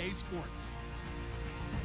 EA Sports.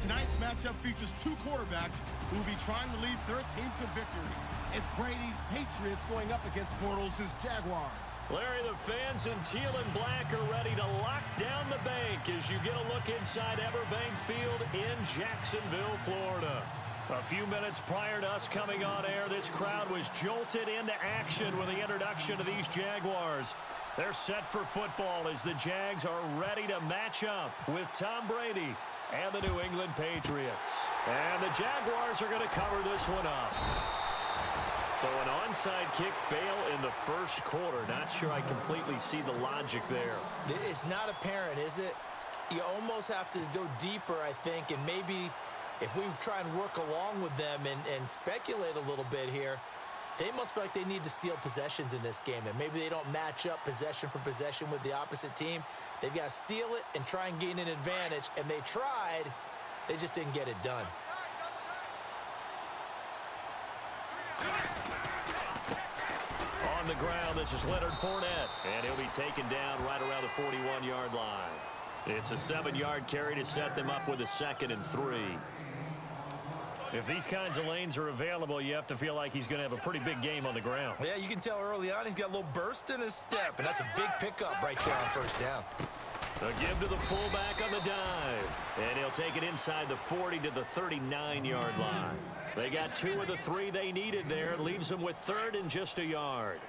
Tonight's matchup features two quarterbacks who will be trying to lead their team to victory. It's Brady's Patriots going up against Bortles' Jaguars. Larry, the fans in teal and black are ready to lock down the bank as you get a look inside Everbank Field in Jacksonville, Florida. A few minutes prior to us coming on air, this crowd was jolted into action with the introduction of these Jaguars. They're set for football as the Jags are ready to match up with Tom Brady and the New England Patriots. And the Jaguars are going to cover this one up. So an onside kick fail in the first quarter. Not sure I completely see the logic there. It's not apparent, is it? You almost have to go deeper, I think, and maybe if we try and work along with them and speculate a little bit here, they must feel like they need to steal possessions in this game, and maybe they don't match up possession for possession with the opposite team. They've got to steal it and try and gain an advantage, and they tried. They just didn't get it done. On the ground, this is Leonard Fournette, and he'll be taken down right around the 41-yard line. It's a 7-yard carry to set them up with a 2nd and 3. If these kinds of lanes are available, you have to feel like he's going to have a pretty big game on the ground. Yeah, you can tell early on he's got a little burst in his step, and that's a big pickup right there on first down. A give to the fullback on the dive, and he'll take it inside the 40 to the 39-yard line. They got 2 of the 3 they needed there. It leaves them with 3rd and just a yard.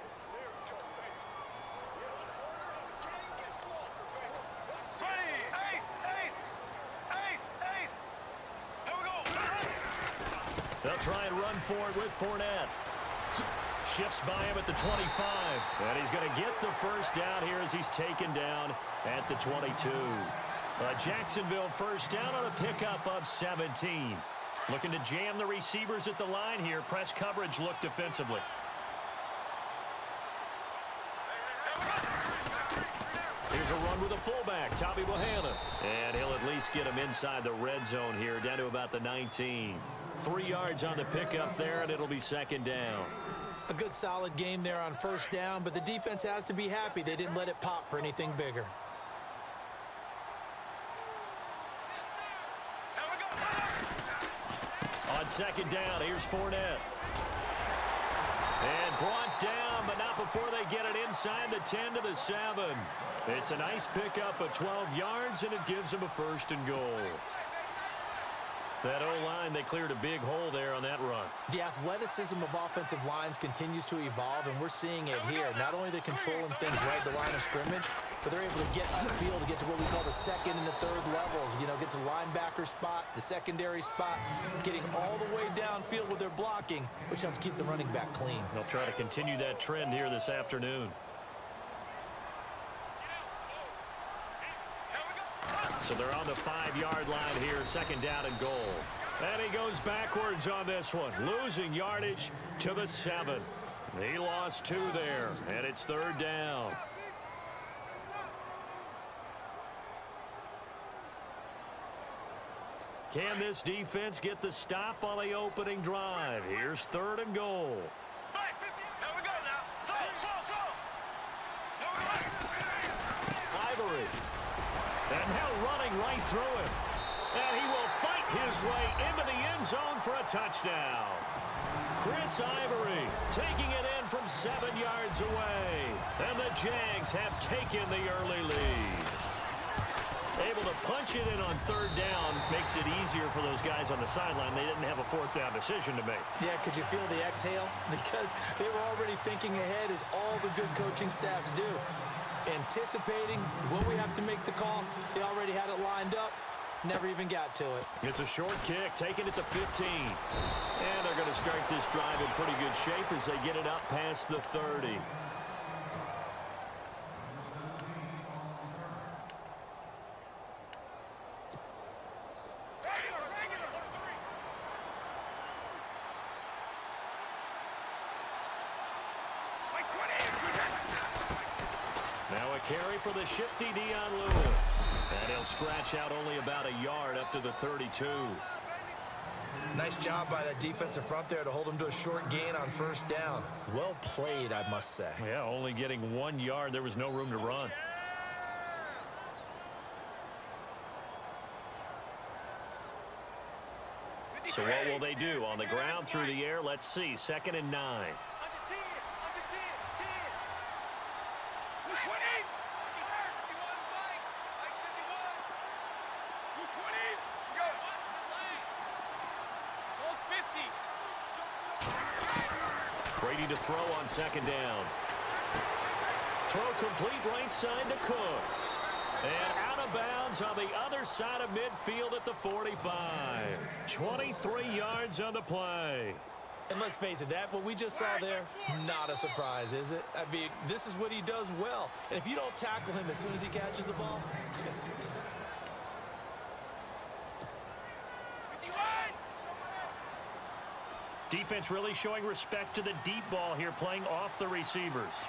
They'll try and run for it with Fournette. Shifts by him at the 25. And he's going to get the first down here as he's taken down at the 22. Jacksonville first down on a pickup of 17. Looking to jam the receivers at the line here. Press coverage look defensively. Here's a run with a fullback, Tommy Bohanna. And he'll at least get him inside the red zone here, down to about the 19. 3 yards on the pickup there, and it'll be 2nd down. A good solid game there on first down, but the defense has to be happy they didn't let it pop for anything bigger. On 2nd down, here's Fournette. And brought down, but not before they get it inside the 10 to the 7. It's a nice pickup of 12 yards, and it gives them a 1st and goal. That O-line, they cleared a big hole there on that run. The athleticism of offensive lines continues to evolve, and we're seeing it here. Not only they're controlling things right at the line of scrimmage, but they're able to get upfield to get to what we call the 2nd and the 3rd levels. You know, get to the linebacker spot, the secondary spot, getting all the way downfield with their blocking, which helps keep the running back clean. They'll try to continue that trend here this afternoon. So they're on the 5-yard line here, 2nd down and goal. And he goes backwards on this one, losing yardage to the 7. He lost 2 there, and it's 3rd down. Can this defense get the stop on the opening drive? Here's 3rd and goal. Ivory. And now running right through him. And he will fight his way into the end zone for a touchdown. Chris Ivory taking it in from 7 yards away. And the Jags have taken the early lead. Able to punch it in on 3rd down makes it easier for those guys on the sideline. They didn't have a 4th down decision to make. Yeah, could you feel the exhale? Because they were already thinking ahead, as all the good coaching staffs do. Anticipating when we have to make the call. They already had it lined up. Never even got to it. It's a short kick, taken at the 15. And they're going to start this drive in pretty good shape as they get it up past the 30. Carry for the shifty Dion Lewis. And he'll scratch out only about a yard up to the 32. Nice job by that defensive front there to hold him to a short gain on 1st down. Well played, I must say. Yeah, only getting 1 yard. There was no room to run. So what will they do? On the ground, through the air, let's see. 2nd and 9. Brady to throw on 2nd down. Throw complete right side to Cooks. And out of bounds on the other side of midfield at the 45. 23 yards on the play. And let's face it, what we just saw there, not a surprise, is it? I mean, this is what he does well. And if you don't tackle him as soon as he catches the ball... Defense really showing respect to the deep ball here, playing off the receivers.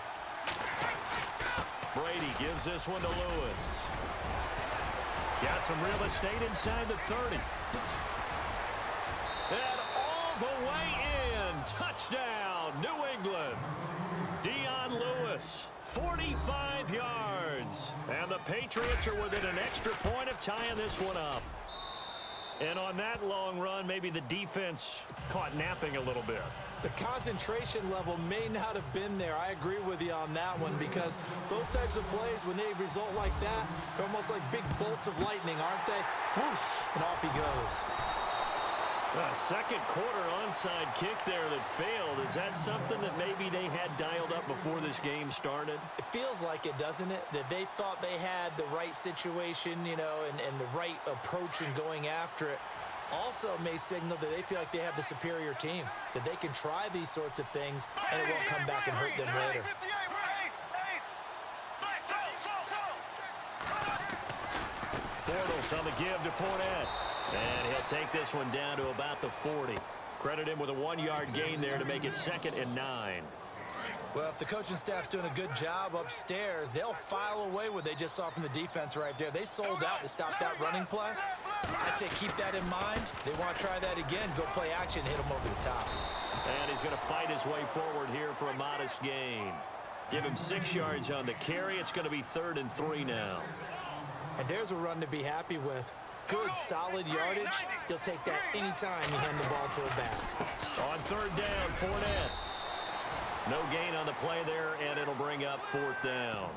Brady gives this one to Lewis. Got some real estate inside the 30. And all the way in. Touchdown, New England. Dion Lewis, 45 yards. And the Patriots are within an extra point of tying this one up. And on that long run, maybe the defense caught napping a little bit. The concentration level may not have been there. I agree with you on that one, because those types of plays, when they result like that, they're almost like big bolts of lightning, aren't they? Whoosh, and off he goes. A second quarter onside kick there that failed. Is that something that maybe they had dialed up before this game started? It feels like it, doesn't it? That they thought they had the right situation, you know, and the right approach in going after it. Also may signal that they feel like they have the superior team, that they can try these sorts of things and it won't come back and hurt them later. Bortles on the give to Fournette. And he'll take this one down to about the 40. Credit him with a 1-yard gain there to make it 2nd and 9. Well, if the coaching staff's doing a good job upstairs, they'll file away what they just saw from the defense right there. They sold out to stop that running play. I'd say keep that in mind. They want to try that again. Go play action, hit them over the top. And he's going to fight his way forward here for a modest gain. Give him 6 yards on the carry. It's going to be 3rd and 3 now. And there's a run to be happy with. Good, solid yardage. He'll take that anytime you hand the ball to a back. On 3rd down, Fournette. No gain on the play there, and it'll bring up 4th down.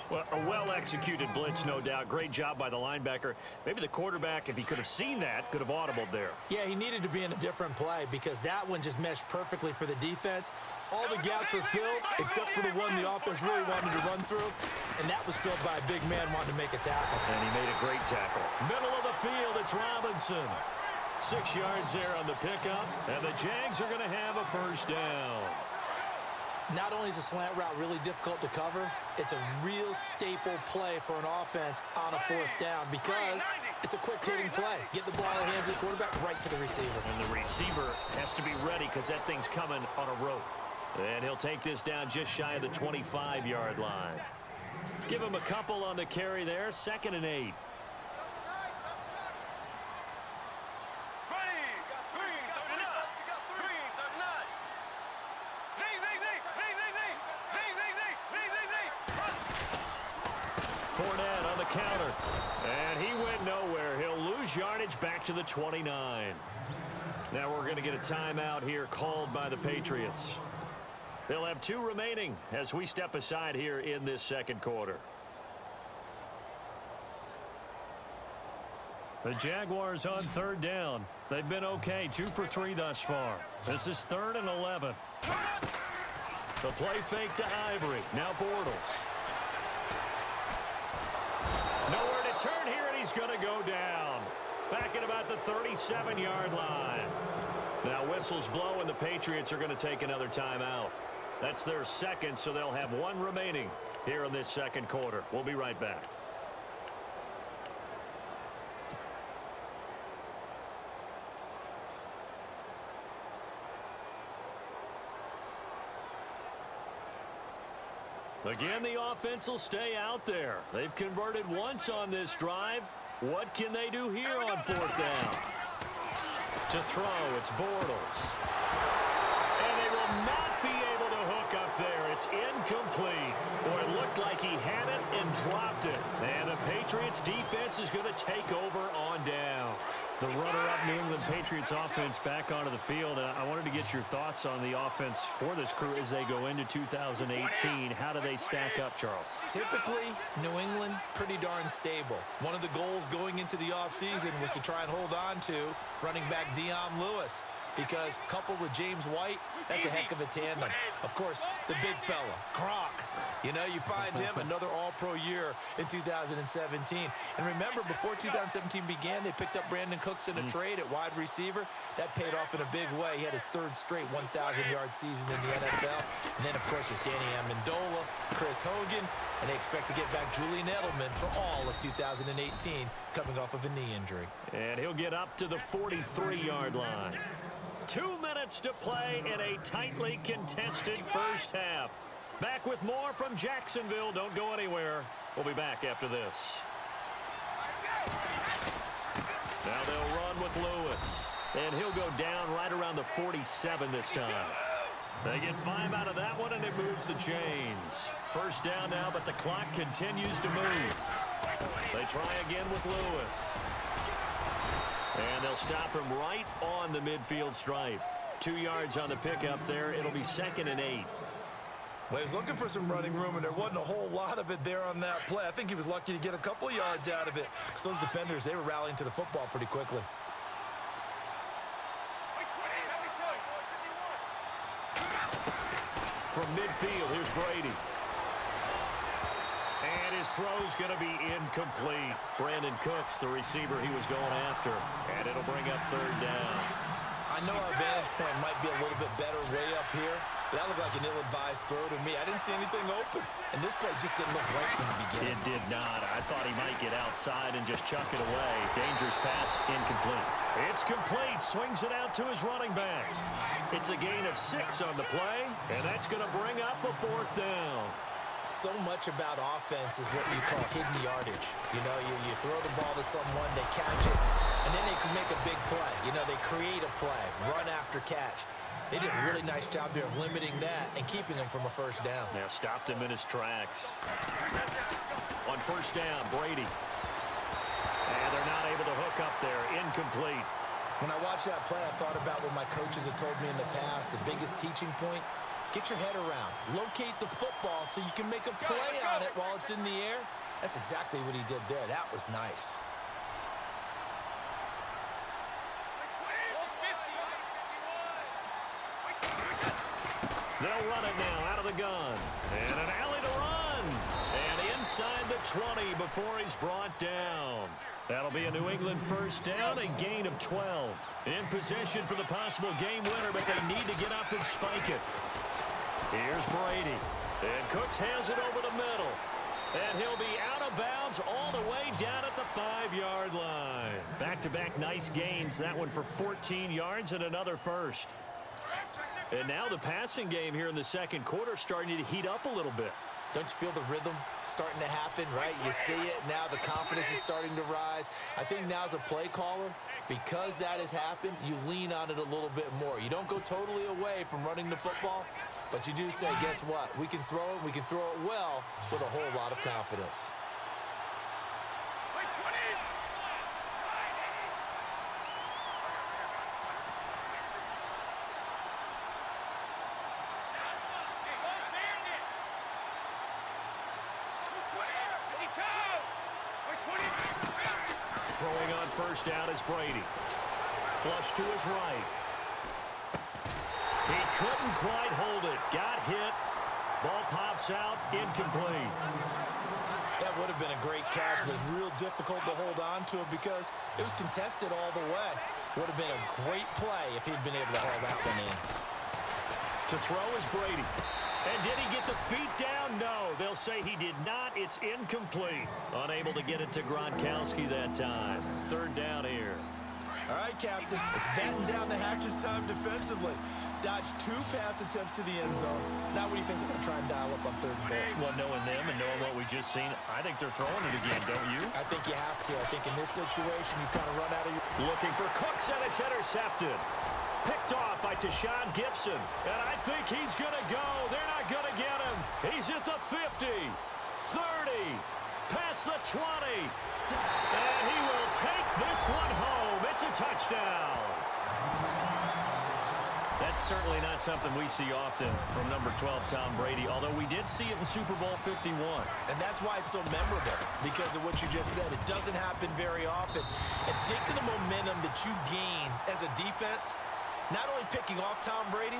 Well, a well-executed blitz, no doubt. Great job by the linebacker. Maybe the quarterback, if he could have seen that, could have audibled there. Yeah, he needed to be in a different play because that one just meshed perfectly for the defense. All the gaps were filled except for the one the offense really wanted to run through, and that was filled by a big man wanting to make a tackle. And he made a great tackle. Middle of the field, it's Robinson. 6 yards there on the pickup, and the Jags are going to have a 1st down. Not only is a slant route really difficult to cover, it's a real staple play for an offense on a 4th down because it's a quick-hitting play. Get the ball in the hands of the quarterback right to the receiver. And the receiver has to be ready because that thing's coming on a rope. And he'll take this down just shy of the 25-yard line. Give him a couple on the carry there, 2nd and 8. Fournette on the counter. And he went nowhere. He'll lose yardage back to the 29. Now we're going to get a timeout here called by the Patriots. They'll have 2 remaining as we step aside here in this 2nd quarter. The Jaguars on 3rd down. They've been okay, 2 for 3 thus far. This is 3rd and 11. The play fake to Ivory. Now Bortles. Nowhere to turn here, and he's going to go down. Back at about the 37-yard line. Now whistles blow, and the Patriots are going to take another timeout. That's their 2nd, so they'll have 1 remaining here in this 2nd quarter. We'll be right back. Again, the offense will stay out there. They've converted once on this drive. What can they do here on 4th down? To throw, it's Bortles. And they will not be able to hook up there. It's incomplete. Or it looked like he had it and dropped it. And the Patriots defense is going to take over on down. The runner-up New England Patriots offense back onto the field. I wanted to get your thoughts on the offense for this crew as they go into 2018. How do they stack up, Charles? Typically, New England, pretty darn stable. One of the goals going into the offseason was to try and hold on to running back Dion Lewis, because coupled with James White, that's a heck of a tandem. Of course, the big fella, Gronk. You know, you find him another all-pro year in 2017. And remember, before 2017 began, they picked up Brandon Cooks in a trade at wide receiver. That paid off in a big way. He had his third straight 1,000-yard season in the NFL. And then, of course, there's Danny Amendola, Chris Hogan, and they expect to get back Julian Edelman for all of 2018, coming off of a knee injury. And he'll get up to the 43-yard line. 2 minutes to play in a tightly contested first half. Back with more from Jacksonville. Don't go anywhere. We'll be back after this. Now they'll run with Lewis. And he'll go down right around the 47 this time. They get 5 out of that one, and it moves the chains. First down now, but the clock continues to move. They try again with Lewis. And they'll stop him right on the midfield stripe. 2 yards on the pickup there. It'll be 2nd and 8. Well, he was looking for some running room, and there wasn't a whole lot of it there on that play. I think he was lucky to get a couple of yards out of it, because those defenders, they were rallying to the football pretty quickly. From midfield, here's Brady. And his throw's going to be incomplete. Brandon Cooks, the receiver he was going after. And it'll bring up 3rd down. I know our vantage point might be a little bit better way up here, but that looked like an ill-advised throw to me. I didn't see anything open, and this play just didn't look right from the beginning. It did not. I thought he might get outside and just chuck it away. Dangerous pass, incomplete. It's complete. Swings it out to his running back. It's a gain of 6 on the play, and that's going to bring up a 4th down. So much about offense is what you call hidden yardage. You know, you throw the ball to someone, they catch it, and then they can make a big play. You know, they create a play, run after catch. They did a really nice job there of limiting that and keeping him from a first down. Now stopped him in his tracks. On first down, Brady. And they're not able to hook up there. Incomplete. When I watched that play, I thought about what my coaches had told me in the past. The biggest teaching point, get your head around. Locate the football so you can make a play on it while it's in the air. That's exactly what he did there. That was nice. They'll run it now out of the gun. And an alley to run. And inside the 20 before he's brought down. That'll be a New England first down, a gain of 12. In position for the possible game winner, but they need to get up and spike it. Here's Brady. And Cooks has it over the middle. And he'll be out of bounds all the way down at the 5-yard line. Back-to-back nice gains. That one for 14 yards and another first. And now the passing game here in the second quarter starting to heat up a little bit. Don't you feel the rhythm starting to happen, right? You see it now. The confidence is starting to rise. I think now as a play caller, because that has happened, you lean on it a little bit more. You don't go totally away from running the football, but you do say, guess what? We can throw it. We can throw it well with a whole lot of confidence. Throwing on first down is Brady. Flush to his right. He couldn't quite hold it. Got hit. Ball pops out. Incomplete. That would have been a great catch, but real difficult to hold on to it because it was contested all the way. Would have been a great play if he'd been able to haul that one in. To throw is Brady. And did he get the feet down? No. They'll say he did not. It's incomplete. Unable to get it to Gronkowski that time. Third down here. All right, Captain. It's batten down the hatches time defensively. Dodged 2 pass attempts to the end zone. Now what do you think they're going to try and dial up on 3rd and goal? Well, knowing them and knowing what we just seen, I think they're throwing it again, don't you? I think you have to. I think in this situation, you kind of run out of your... Looking for Cooks, and it's intercepted. Picked off by Tashawn Gibson. And I think he's going to go. They're not going to get him. He's at the 50, 30, past the 20. And he will take this one home. That's a touchdown. That's certainly not something we see often from number 12, Tom Brady, although we did see it in Super Bowl 51. And that's why it's so memorable, because of what you just said. It doesn't happen very often. And think of the momentum that you gain as a defense, not only picking off Tom Brady,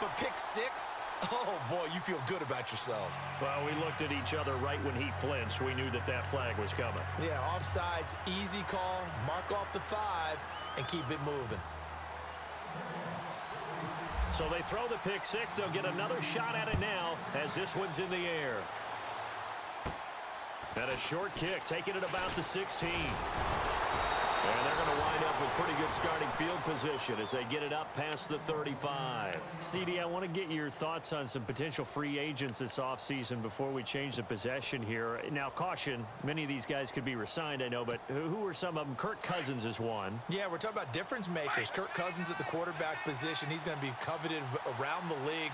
but pick six. Oh, boy, you feel good about yourselves. Well, we looked at each other right when he flinched. We knew that that flag was coming. Yeah, offsides, easy call, mark off the 5, and keep it moving. So they throw the pick six. They'll get another shot at it now as this one's in the air. And a short kick, taking it about the 16. And they're going to wind up with pretty good starting field position as they get it up past the 35. CD, I want to get your thoughts on some potential free agents this offseason before we change the possession here. Now, caution, many of these guys could be resigned, I know, but who are some of them? Kirk Cousins is one. Yeah, we're talking about difference makers. Kirk Cousins at the quarterback position. He's going to be coveted around the league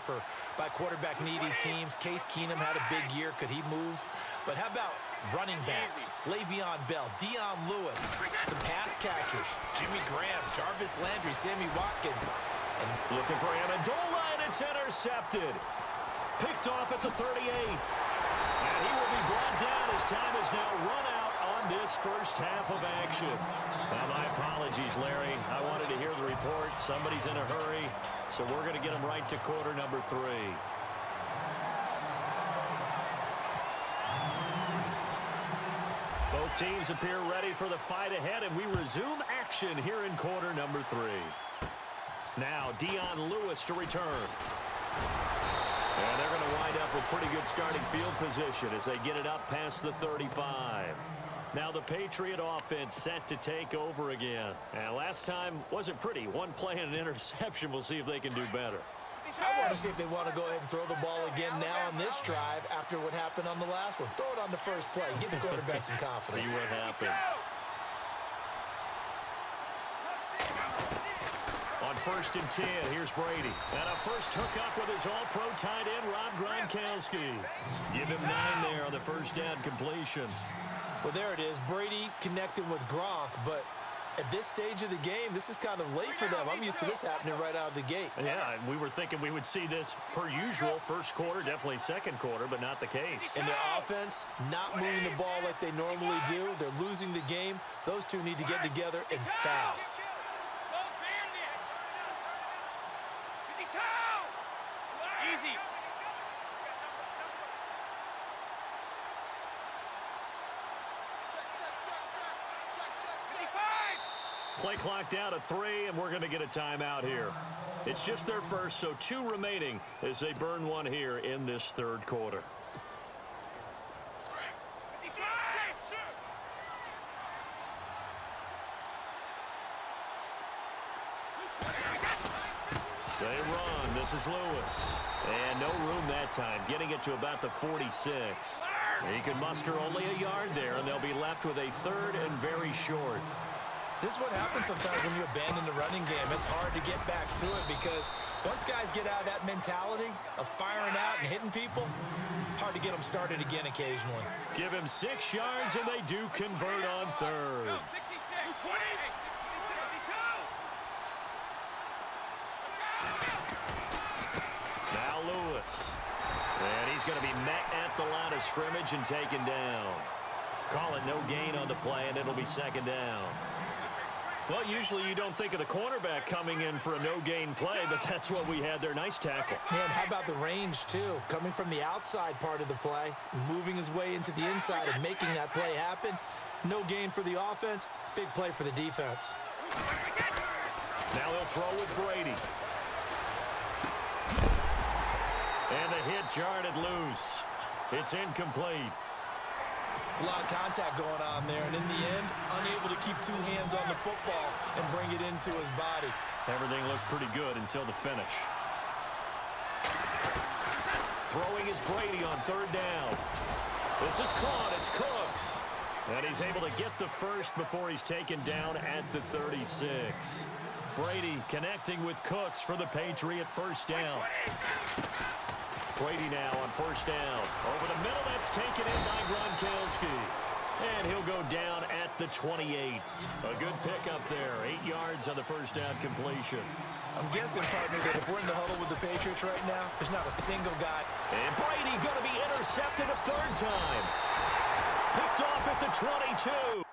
by quarterback-needy teams. Case Keenum had a big year. Could he move? But how about running backs? Le'Veon Bell, Dion Lewis, some pass catchers, Jimmy Graham, Jarvis Landry, Sammy Watkins. And looking for Amendola, and it's intercepted. Picked off at the 38. And he will be brought down as time is now run out on this first half of action. Now, my apologies, Larry. I wanted to hear the report. Somebody's in a hurry, so we're going to get him right to quarter number 3. Both teams appear ready for the fight ahead, and we resume action here in quarter number 3. Now, Dion Lewis to return. And they're going to wind up with pretty good starting field position as they get it up past the 35. Now the Patriot offense set to take over again. And last time wasn't pretty. One play and an interception. We'll see if they can do better. I want to see if they want to go ahead and throw the ball again now on this drive after what happened on the last one. Throw it on the first play. Give the quarterback some confidence. See what happens. On 1st and 10, here's Brady. And a first hookup with his all-pro tight end, Rob Gronkowski. Give him 9 there on the first down completion. Well, there it is. Brady connecting with Gronk, but at this stage of the game, this is kind of late for them. I'm used to this happening right out of the gate. Yeah, we were thinking we would see this per usual. First quarter, definitely second quarter, but not the case. And their offense, not moving the ball like they normally do. They're losing the game. Those two need to get together and fast. Easy. Play clock down to 3, and we're going to get a timeout here. It's just their first, so 2 remaining as they burn one here in this third quarter. They run. This is Lewis. And no room that time, getting it to about the 46. He can muster only a yard there, and they'll be left with a 3rd and very short. This is what happens sometimes when you abandon the running game. It's hard to get back to it because once guys get out of that mentality of firing out and hitting people, hard to get them started again occasionally. Give him 6 yards, and they do convert on 3rd. Now Lewis. And he's going to be met at the line of scrimmage and taken down. Call it no gain on the play, and it'll be 2nd down. Well, usually you don't think of the cornerback coming in for a no-gain play, but that's what we had there. Nice tackle. Man, how about the range, too? Coming from the outside part of the play, moving his way into the inside and making that play happen. No gain for the offense, big play for the defense. Now they'll throw with Brady. And the hit jarred it loose. It's incomplete. It's a lot of contact going on there, and in the end, unable to keep 2 hands on the football and bring it into his body. Everything looked pretty good until the finish. Throwing is Brady on 3rd down. This is caught. It's Cooks. And he's able to get the first before he's taken down at the 36. Brady connecting with Cooks for the Patriot 1st down. Brady now on 1st down. Over the middle, that's taken in by Gronkowski. And he'll go down at the 28. A good pickup there. 8 yards on the first down completion. I'm guessing, partner, that if we're in the huddle with the Patriots right now, there's not a single guy. And Brady going to be intercepted a third time. Picked off at the 22.